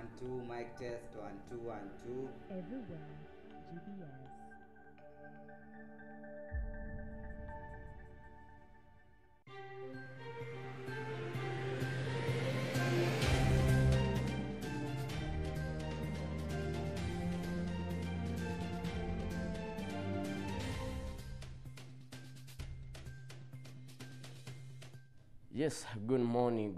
1 2, mic test 1 2 1 2. Everywhere, GBS. Yes, good morning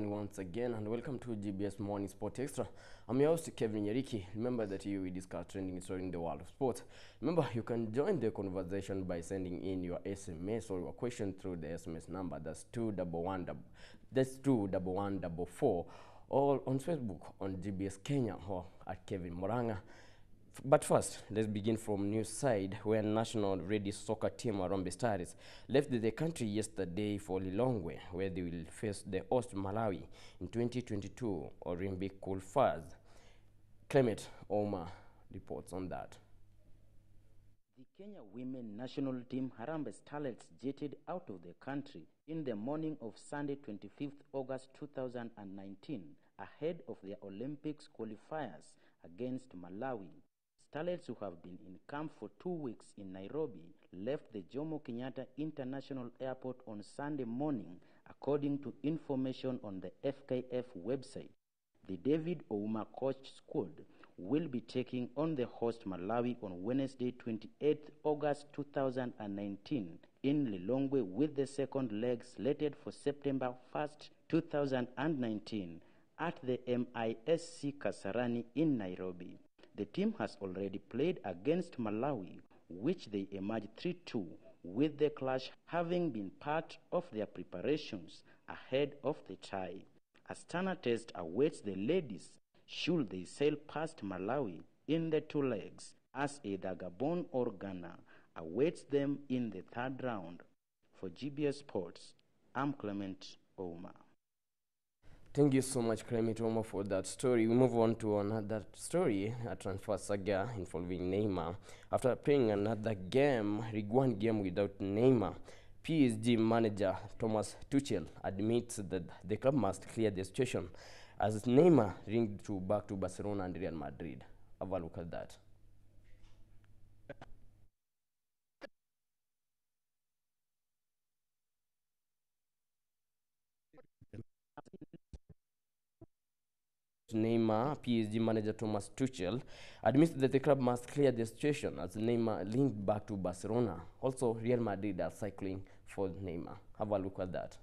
once again, and welcome to GBS Morning Sport Extra. I'm your host, Kevin Nyeriki. Remember that we discuss trending stories in the world of sports. Remember, you can join the conversation by sending in your SMS or your question through the SMS number. That's 21144, or on Facebook on GBS Kenya or at Kevin Moranga. But first, let's begin from news side, where national ready soccer team Harambee Stars left the country yesterday for Lilongwe, where they will face the host Malawi in 2022 Olympic qualifiers. Clement Oma reports on that. The Kenya women national team Harambee Starlets jetted out of the country in the morning of Sunday 25th August 2019 ahead of their Olympics qualifiers against Malawi. Starlets, who have been in camp for 2 weeks in Nairobi, left the Jomo Kenyatta International Airport on Sunday morning, according to information on the FKF website. The David Ouma coached squad will be taking on the host Malawi on Wednesday 28th August 2019 in Lilongwe, with the second leg slated for September 1st, 2019 at the MISC Kasarani in Nairobi. The team has already played against Malawi, which they emerged 3-2, with the clash having been part of their preparations ahead of the tie. A stunner test awaits the ladies should they sail past Malawi in the 2 legs, as either Gabon or Ghana awaits them in the 3rd round. For GBS Sports, I'm Clement Ouma. Thank you so much, Clement Ouma, for that story. We move on to another story, a transfer saga involving Neymar. After playing another game, one game without Neymar, PSG manager Thomas Tuchel admits that the club must clear the situation as Neymar linked back to Barcelona and Real Madrid. Have a look at that. Neymar, PSG manager Thomas Tuchel admits that the club must clear the situation as Neymar linked back to Barcelona. Also, Real Madrid are cycling for Neymar. Have a look at that.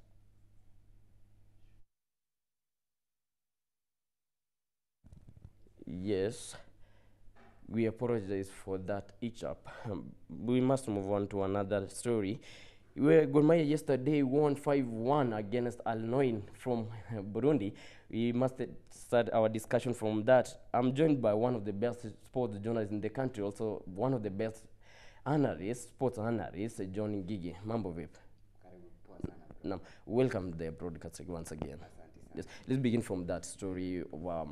Yes, we apologize for that hitch-up. We must move on to another story, where Gor Mahia yesterday won 5-1 against Al Noin from Burundi. We must start our discussion from that. I'm joined by one of the best sports journalists in the country, also one of the best analysts, sports analysts, John Ngigi. Mambo vipi? Now, welcome to the broadcast once again. Yes, let's begin from that story of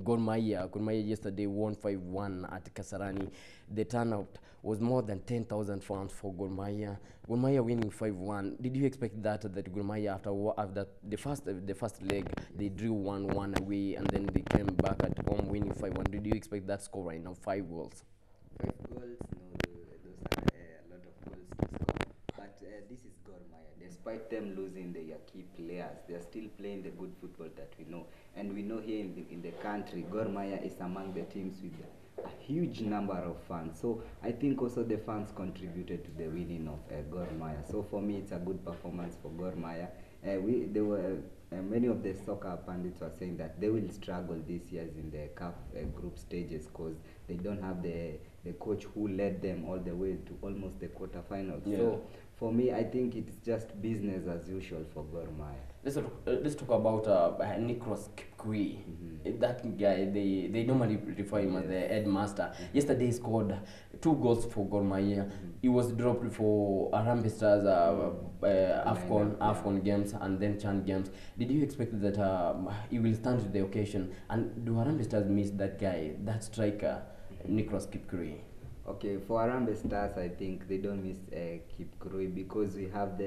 Gor Mahia yesterday won 5-1 at Kasarani. The turnout was more than 10,000 fans for Gor Mahia. Gor Mahia winning 5-1. Did you expect that Gor Mahia after the first leg they drew 1-1 away and then they came back at home winning 5-1? Did you expect that score right now? 5 goals. 5 goals, no, those are a lot of goals to score. But this is Gor Mahia. Despite them losing their key players, they are still playing the good football that we know. And we know here in the country, Gor Mahia is among the teams with a huge number of fans. So I think also the fans contributed to the winning of Gor Mahia. So for me, it's a good performance for Gor Mahia. Many of the soccer pundits were saying that they will struggle this year in the CAF group stages because they don't have the coach who led them all the way to almost the quarterfinals. Yeah. So for me, I think it's just business as usual for Gor Mahia. Let's talk about Nicholas Kipkui. That guy, they normally refer him as the headmaster. Yesterday he scored 2 goals for Gor Mahia. He was dropped for Harambee Stars AFCON games and then Chan games. Did you expect that he will stand to the occasion? And do Harambee Stars miss that guy, that striker, Nicholas Kipkui? Okay, for Harambee Stars, I think they don't miss Kipkirui because we have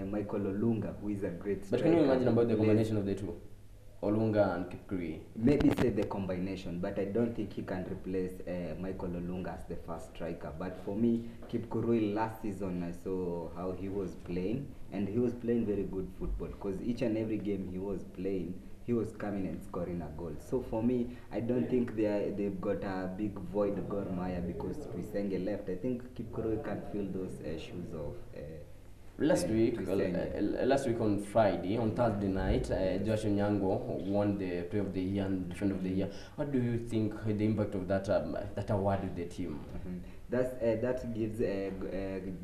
Michael Olunga, who is a great striker. But can you imagine about the combination of the two? Olunga and Kipkirui. Maybe say the combination, but I don't think he can replace Michael Olunga as the first striker. But for me, Kipkurui last season I saw how he was playing, and he was playing very good football because each and every game he was playing, he was coming and scoring a goal. So for me, I don't think they've got a big void Gor Mahia because Twisenge left. I think Kipkurui can fill those shoes of. Last week, Twisenge. last week on Friday, on Thursday night, Josh Onyango won the Player of the Year and Defender of the Year. What do you think the impact of that that award with the team? That gives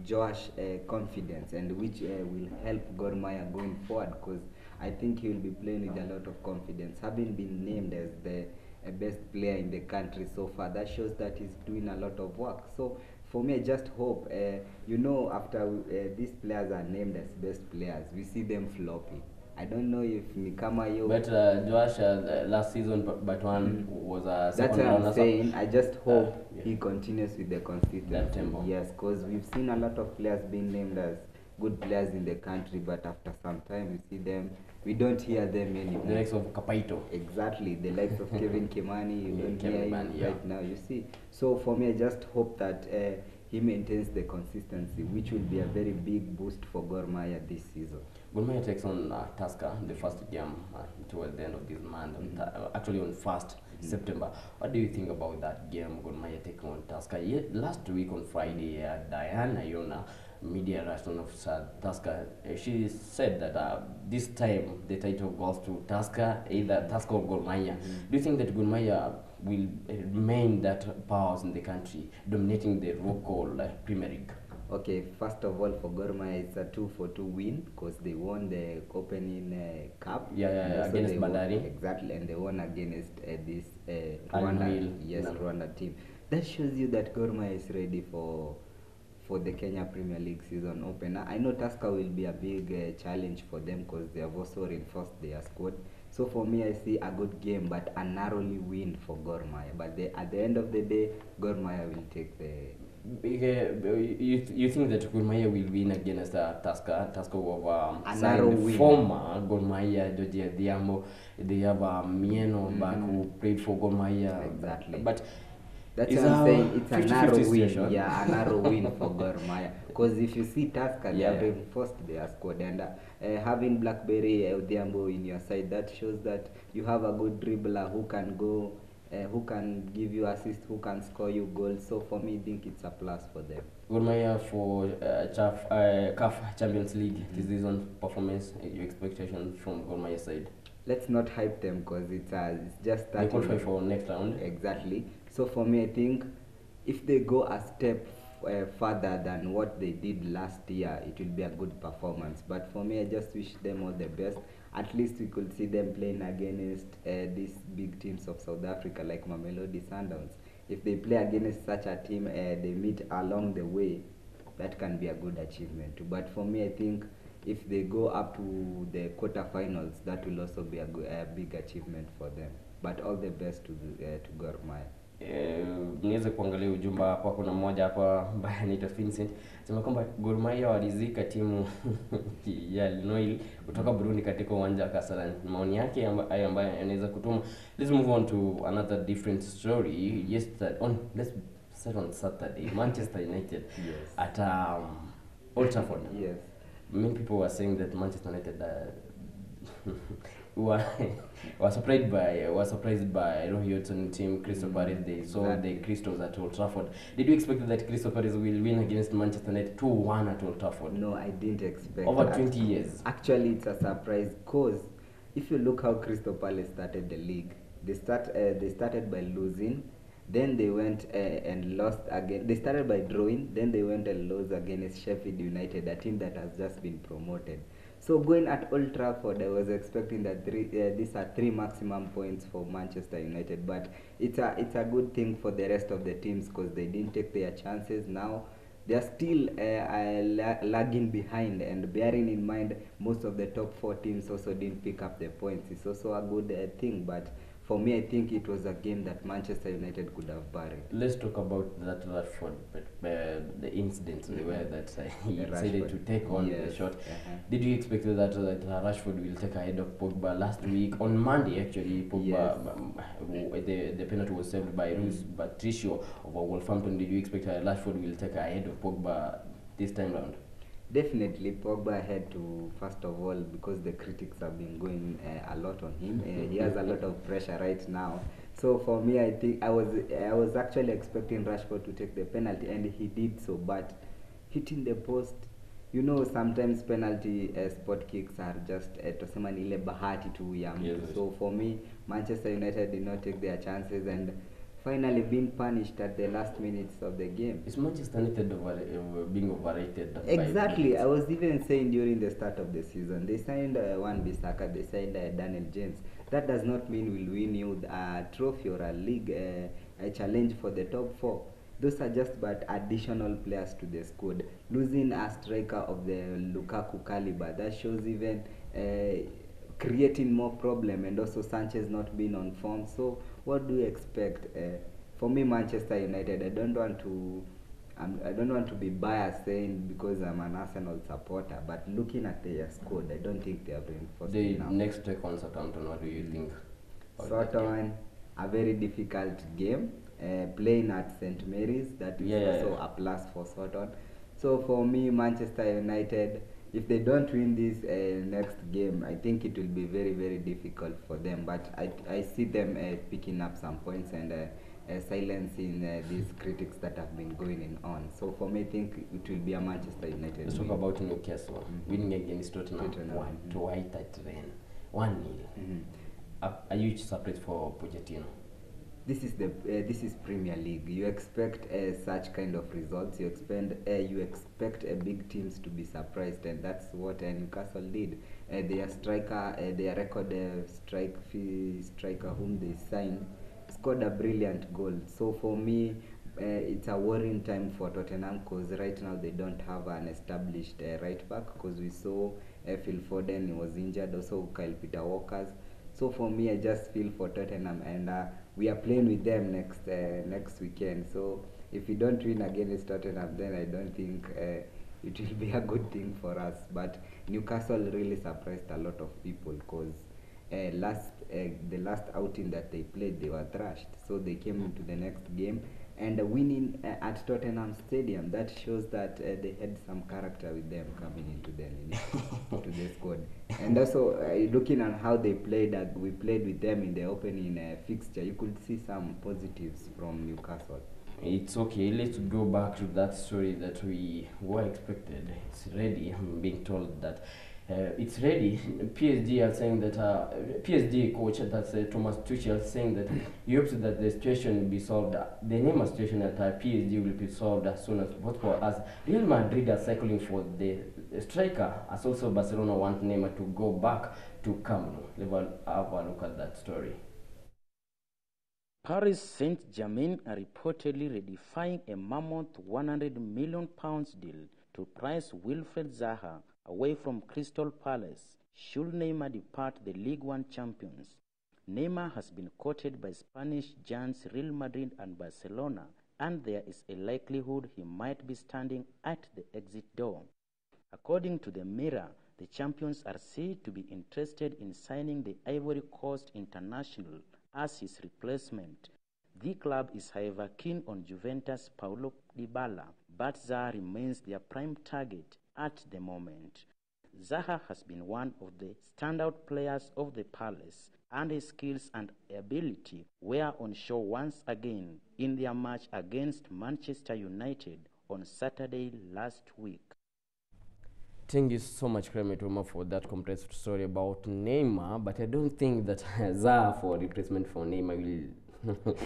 Josh confidence, and which will help Gor Mahia going forward because I think he will be playing with a lot of confidence. Having been named as the best player in the country so far, that shows that he's doing a lot of work. So for me, I just hope, after these players are named as best players, we see them flopping. I don't know if Nikama yo. But Josh last season, but one was a That's second what runner. I'm saying. I just hope yeah. he continues with the That consistency. tempo. Yes, because we've seen a lot of players being named as good players in the country, but after some time we see them, we don't hear them anymore. The likes of Kapaito. Exactly, the likes of Kevin Kimani, you Yeah, don't Kevin hear him Kimani, yeah. right now, you see. So for me, I just hope that he maintains the consistency, which will be a very big boost for Gor Mahia this season. Gor Mahia takes on Tusker the first game towards the end of this month, actually on 1st September. What do you think about that game, Gor Mahia taking on Tusker? Last week on Friday, Diana Yona, media person of Tusker, she said that this time the title goes to Tusker, either Tusker or Gor Mahia. Do you think that Gor Mahia will remain that powers in the country, dominating the local Premier League? Okay, first of all, for Gor Mahia, it's a 2-4-2 win because they won the opening cup. Yeah, and also against they won- Bandari. Exactly, and they won against this Al Rwanda. Nil. Yes, No. Rwanda team. That shows you that Gor Mahia is ready for the Kenya Premier League season opener. I know Tusker will be a big challenge for them because they have also reinforced their squad. So for me, I see a good game, but a narrowly win for Gor Mahia. But at the end of the day, Gor Mahia will take the. You think that Gor Mahia will win against Tusker of A narrow win. former Gor Mahia, Georgia Diambo, they have Mieno back who played for Gor Mahia. Exactly. But That's it's what I'm a saying. It's a 50-50 narrow win. situation. Yeah, a narrow win for Gor Mahia. Because if you see Tusker, they have Yeah. reinforced their squad. And having Blackberry Odiambo in your side, that shows that you have a good dribbler who can go, who can give you assist, who can score you goals. So for me, I think it's a plus for them. Gor Mahia for CAF Champions League this season performance, your expectations from Gor Mahia side? Let's not hype them because it's just They that. qualify for next round. Exactly. So for me, I think if they go a step further than what they did last year, it will be a good performance. But for me, I just wish them all the best. At least we could see them playing against these big teams of South Africa like Mamelodi Sundowns. If they play against such a team, they meet along the way, that can be a good achievement too. But for me, I think if they go up to the quarterfinals, that will also be a big achievement for them. But all the best to Gor Mahia. Niweze kuangalia ujumbe hapa. Kuna mmoja hapa ambaye anaitwa Vincent sema kwamba Gor Mahia walizika timu ya Linoil kutoka Burundi katika uwanja wa Kasarani. Maoni yake ambayo anaweza kutuma. Let's move on to another different story. Let's start on Saturday. Manchester United Yes. at Old Trafford. Yes. Many people were saying that Manchester United were surprised by Roy Hodgson team Crystal Palace. They saw Exactly. the Crystals at Old Trafford. Did you expect that Crystal Palace will win against Manchester United 2-1 at Old Trafford? No, I didn't expect Over that. 20 years. Actually, it's a surprise because if you look how Crystal Palace started the league, they started by losing, then they went and lost again. They started by drawing, then they went and lost against Sheffield United, a team that has just been promoted. So going at Old Trafford, I was expecting that these are 3 maximum points for Manchester United, but it's a good thing for the rest of the teams because they didn't take their chances. Now they are still lagging behind, and bearing in mind most of the top 4 teams also didn't pick up the points. It's also a good thing, but for me, I think it was a game that Manchester United could have buried. Let's talk about that Rashford, the incident where that he decided to take on the shot. Did you expect that Rashford will take ahead of Pogba last week on Monday? Actually, Pogba, the penalty was saved by Rus Patricio of Wolverhampton. Did you expect Rashford will take ahead of Pogba this time round? Definitely, Pogba had to, first of all, because the critics have been going a lot on him. He has a lot of pressure right now. So for me, I think I was actually expecting Rashford to take the penalty, and he did so. But hitting the post, you know, sometimes penalty spot kicks are just tusema ni ile bahati tu ya mtu. Yes. So for me, Manchester United did not take their chances and finally being punished at the last minutes of the game. Is Manchester United being overrated? Exactly. I was even saying during the start of the season, they signed Wan-Bissaka, they signed Daniel James. That does not mean we'll win you a trophy or a league, a challenge for the top 4. Those are just but additional players to the squad. Losing a striker of the Lukaku caliber, that shows even creating more problem, and also Sanchez not being on form. So what do you expect? For me, Manchester United, I don't want to be biased saying because I'm an Arsenal supporter, but looking at their squad, I don't think they have reinforced enough. The next take on Southampton, what do you think? Southampton, a very difficult game. Playing at St. Mary's, that is also a plus for Southampton. So for me, Manchester United, if they don't win this next game, I think it will be very, very difficult for them. But I see them picking up some points and silencing these critics that have been going on. So for me, I think it will be a Manchester United. Let's talk about Newcastle winning against Tottenham 1 to White at Rennes 1-0. Are you surprised for Pochettino? This is Premier League. You expect such kind of results. You expect big teams to be surprised, and that's what Newcastle did. Their striker, their record striker whom they signed, scored a brilliant goal. So for me, it's a worrying time for Tottenham because right now they don't have an established right back, because we saw Phil Foden was injured, also Kyle Peter Walkers. So for me, I just feel for Tottenham, and we are playing with them next weekend. So if we don't win against Tottenham, then I don't think it will be a good thing for us. But Newcastle really surprised a lot of people because the last outing that they played, they were thrashed. So they came into the next game and winning at Tottenham Stadium. That shows that they had some character with them coming into to the squad. And also looking at how they played, we played with them in the opening fixture, you could see some positives from Newcastle. It's okay. Let's go back to that story that we were expected. It's ready. I'm being told that it's ready. PSG are saying that PSG coach, that's Thomas Tuchel, saying that he hopes that the situation will be solved. The Neymar situation at PSG will be solved as soon as possible, as Real Madrid are cycling for the striker, as also Barcelona want Neymar to go back to Camp Nou. Have a look at that story. Paris Saint-Germain are reportedly ratifying a mammoth £100 million deal to price Wilfried Zaha away from Crystal Palace should Neymar depart the League One champions. Neymar has been courted by Spanish giants Real Madrid and Barcelona, and there is a likelihood he might be standing at the exit door. According to the Mirror, the champions are said to be interested in signing the Ivory Coast international as his replacement. The club is however keen on Juventus' Paulo Dybala, but Zaha remains their prime target at the moment. Zaha has been one of the standout players of the Palace, and his skills and ability were on show once again in their match against Manchester United on Saturday last week. Thank you so much, Kremetoma, for that compressed story about Neymar, but I don't think that Zaha for replacement for Neymar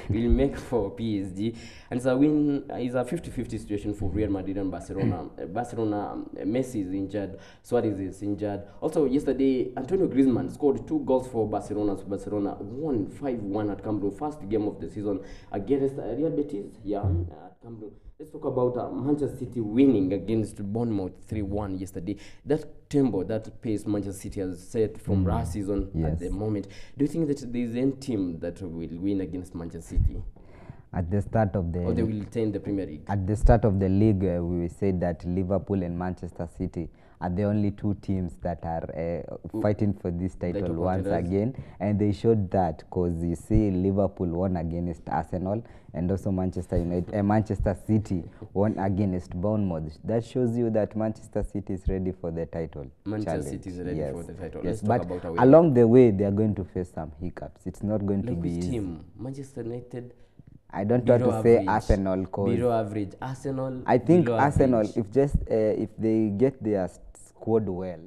will make for PSG. And so it's a 50-50 situation for Real Madrid and Barcelona. Messi is injured, Suarez is injured. Also, yesterday, Antonio Griezmann scored 2 goals for Barcelona. So Barcelona won 5-1 at Camp Nou, first game of the season against Real Betis, at Camp Nou. Let's talk about Manchester City winning against Bournemouth 3-1 yesterday. That tempo, that pace Manchester City has set from last season at the moment. Do you think that there is any team that will win against Manchester City? At the start of the... Or they will retain the Premier League? At the start of the league, we said that Liverpool and Manchester City are the only two teams that are fighting for this title once again. And they showed that because you see Liverpool won against Arsenal and also Manchester City won against Bournemouth. That shows you that Manchester City is ready for the title. Manchester City is ready for the title. Yes, Let's but talk about along the way, they are going to face some hiccups. It's not going to be easy. Team? Manchester United? I don't want to say Arsenal. Below average. Arsenal? I think Arsenal, if they get their squad well,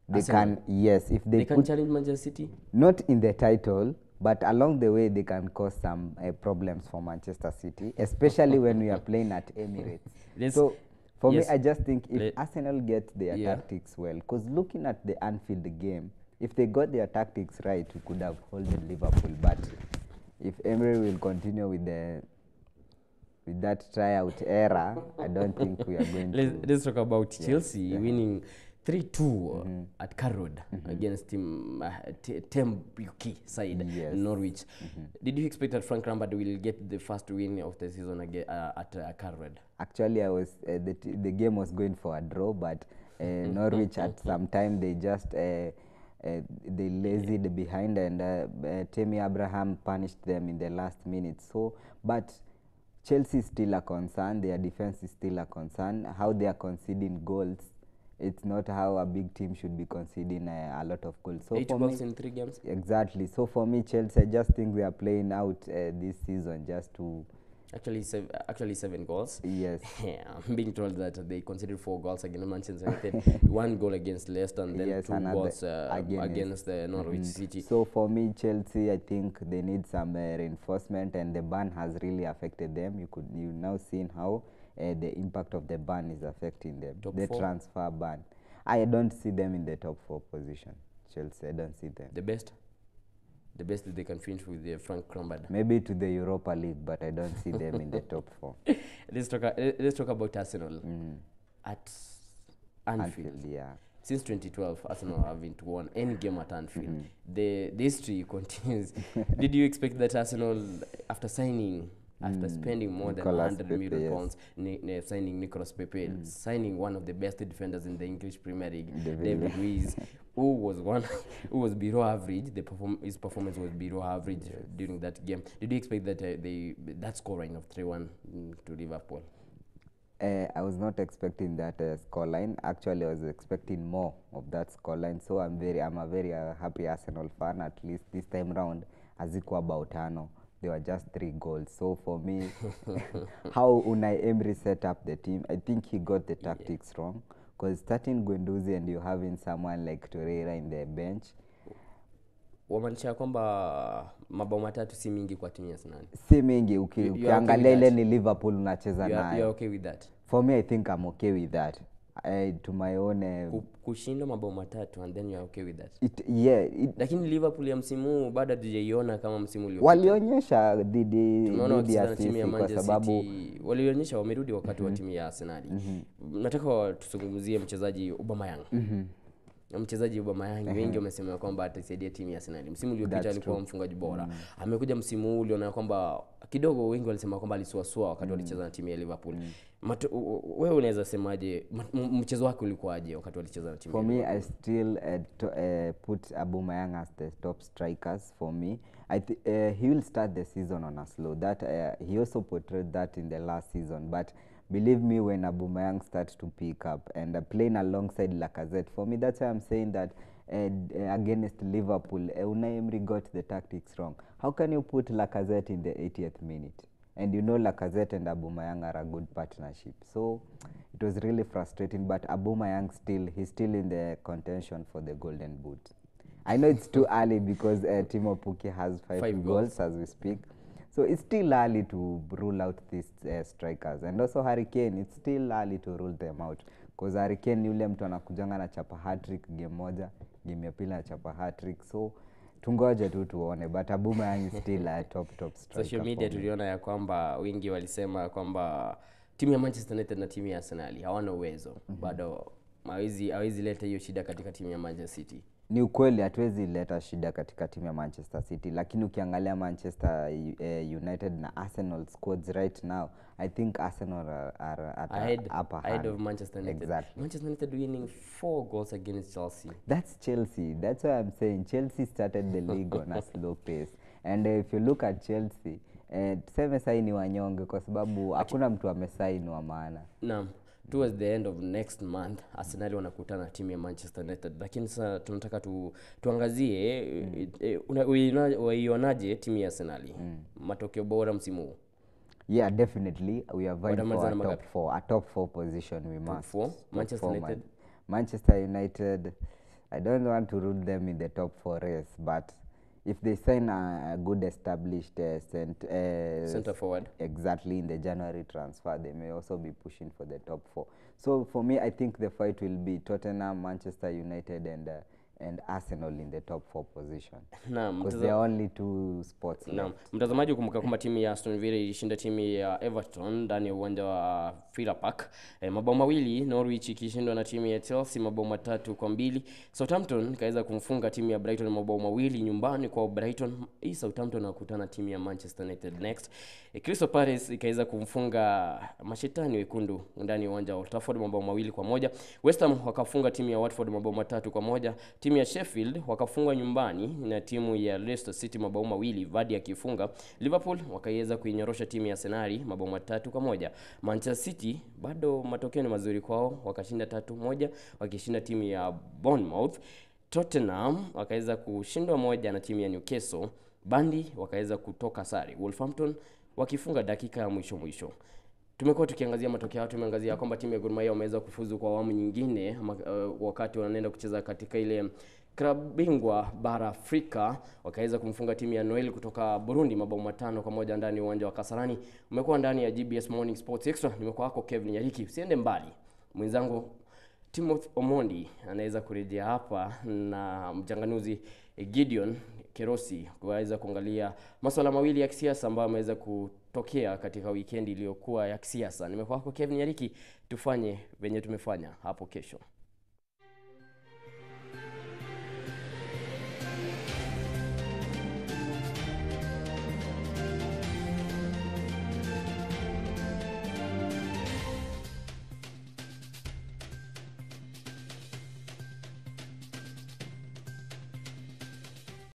they can, if they can challenge Manchester City? Not in the title, but along the way they can cause some problems for Manchester City, especially when we are playing at Emirates. So for me, I just think if Arsenal get their tactics well, because looking at the Anfield game, if they got their tactics right, we could have held Liverpool. But if Emery will continue with that tryout era, I don't think we are going to... Let's talk about Chelsea winning 3-2 at Carroad against Tembuki side Norwich. Did you expect that Frank Lampard will get the first win of the season again at Carroad? Actually, the game was going for a draw, but Norwich at some time they just they lazied behind, and Tammy Abraham punished them in the last minute. So, but Chelsea is still a concern. Their defense is still a concern. How they are conceding goals, it's not how a big team should be conceding a lot of goals. So 8 goals in 3 games? Exactly. So for me, Chelsea, I just think they are playing out this season just to... Actually 7 goals. Yes. I'm being told that they conceded 4 goals against Manchester United, 1 goal against Leicester, and then 2 goals against the Norwich City. So for me, Chelsea, I think they need some reinforcement, and the ban has really affected them. You now seen how the impact of the ban is affecting them. The transfer ban. I don't see them in the top 4 position. Chelsea, I don't see them. The best that they can finish with the Frank Lampard. Maybe to the Europa League, but I don't see them in the top 4. Let's talk about Arsenal at Anfield. Since 2012, Arsenal haven't won any game at Anfield. The history continues. Did you expect that Arsenal, after spending more than 100 million pounds, signing Nicolas Pepe, signing one of the best defenders in the English Premier League, David Luiz, who was below average. His performance was below average during that game. Did you expect that that scoreline of 3-1 to Liverpool? I was not expecting that scoreline. Actually, I was expecting more of that scoreline. So I'm a very happy Arsenal fan. At least this time round, hazikuwa bautano. They were just 3 goals. So for me, how Unai Emery set up the team, I think he got the tactics wrong. Because starting Guendouzi and you having someone like Torreira in the bench. Wamaanisha kwamba mabao matatu si mingi kwa timu ya Arsenal. Si mingi, ukiangalia ile ni Liverpool unacheza nayo. You're okay with that? For me, I think I'm okay with that. To my own... kushinda mabao matatu and then you're okay with that? Lakini Liverpool ya msimu bado hatujaiona kama msimu uliopita. Walionyesha dhidi ya timu ya Manchester City. Walionyesha wamerudi wakati wa timu ya Arsenal. Nataka tuzungumzie mchezaji Aubameyang. Mchezaji Aubameyang wengi wamesema kwamba atasaidia timu ya Arsenal. Msimu uliopita alikuwa mfungaji bora. Amekuja msimu huu uliona kwamba kidogo wengi walisema kwamba alisuasua wakati walicheza na timu ya Liverpool. Wewe unaweza semaje mchezo wake ulikuwaje wakati walicheza na timu ya Liverpool? For me, I still put Aubameyang as the top strikers for me. He will start the season on a slow. That he also portrayed that in the last season, but believe me, when Aubameyang starts to pick up and playing alongside Lacazette, for me, that's why I'm saying that against Liverpool, Unai Emery got the tactics wrong. How can you put Lacazette in the 80th minute? And you know Lacazette and Aubameyang are a good partnership. So it was really frustrating, but Aubameyang he's still in the contention for the Golden Boot. I know it's too early because Timo Pukki has 5 goals as we speak. So it's still early to rule out these strikers. And also Harry Kane, it's still early to rule them out. Because Harry Kane yule mtu anakujanga na chapa hat-trick game moja, game ya pili na chapa hat-trick. So tungoje tu tuone, but Aubameyang is still a top striker. Social media tuliona ya kwamba wengi walisema kwamba timu ya Manchester United na timu ya Arsenal hawana uwezo. Bado hawezi leta hiyo shida katika timu ya Manchester City. Ni ukweli hatuwezi leta shida katika timu ya Manchester City, lakini ukiangalia Manchester United na Arsenal squads right now, I think Arsenal are at ahead of Manchester United. Exactly. Manchester United winning 4 goals against Chelsea. That's Chelsea. That's why I'm saying Chelsea started the league on a slow pace. And if you look at Chelsea, tuseme saini wanyonge kwa sababu hakuna mtu amesaini wa maana. Naam. Towards the end of next month Arsenal wanakutana na timu ya Manchester United, lakini sasa tunataka tuangazie unaionaje timu ya Arsenal, matokeo bora msimu huu? Yeah, definitely we are vying for a top 4 position. We must. 4? Manchester United. Manchester United, I don't want to rule them in the top 4 race, but if they sign a good established center forward, exactly, in the January transfer, they may also be pushing for the top 4. So for me, I think the fight will be Tottenham, Manchester United and Arsenal in the top 4 position. Because there are only 2 spots left. Mtazamaji, kumbuka kwamba timu ya Aston Villa ilishinda timu ya Everton ndani ya uwanja wa Villa Park mabao mawili, Norwich ikishindwa na timu ya Chelsea mabao 3-2. Southampton ikaweza kumfunga timu ya Brighton mabao mawili nyumbani kwa Brighton. Hii Southampton wakutana timu ya Manchester United next. Crystal Palace ikaweza kumfunga mashetani wekundu ndani ya uwanja wa Old Trafford mabao 2-1. West Ham wakafunga timu ya Watford mabao 3-1. Timu ya Sheffield wakafungwa nyumbani na timu ya Leicester City mabao 2, Vardy akifunga. Liverpool wakaweza kuinyorosha timu ya Arsenal mabao 3-1. Manchester City bado matokeo ni mazuri kwao, wakashinda 3-1 wakishinda timu ya Bournemouth. Tottenham wakaweza kushindwa 1 na timu ya Newcastle. Burnley wakaweza kutoka sare, Wolverhampton wakifunga dakika ya mwisho. Tumekuwa tukiangazia matokeo yao, tumeangazia kwamba timu ya Gor Mahia wameweza kufuzu kwa awamu nyingine wakati wanaenda kucheza katika ile klabu bingwa bara Afrika, wakaweza kumfunga timu ya Noel kutoka Burundi mabao 5-1 ndani ya uwanja wa Kasarani. Umekuwa ndani ya GBS Morning Sports Extra, nimekuwa wako Kevin Nyariki. Usiende mbali, mwenzangu Timothy Omondi anaweza kurejea hapa na mchanganuzi Gideon Kerosi kuweza kuangalia masuala mawili ya kisiasa ambayo yameweza kutokea katika weekend iliyokuwa ya kisiasa. Nimekuwa wako Kevin Nyariki, tufanye venye tumefanya hapo kesho.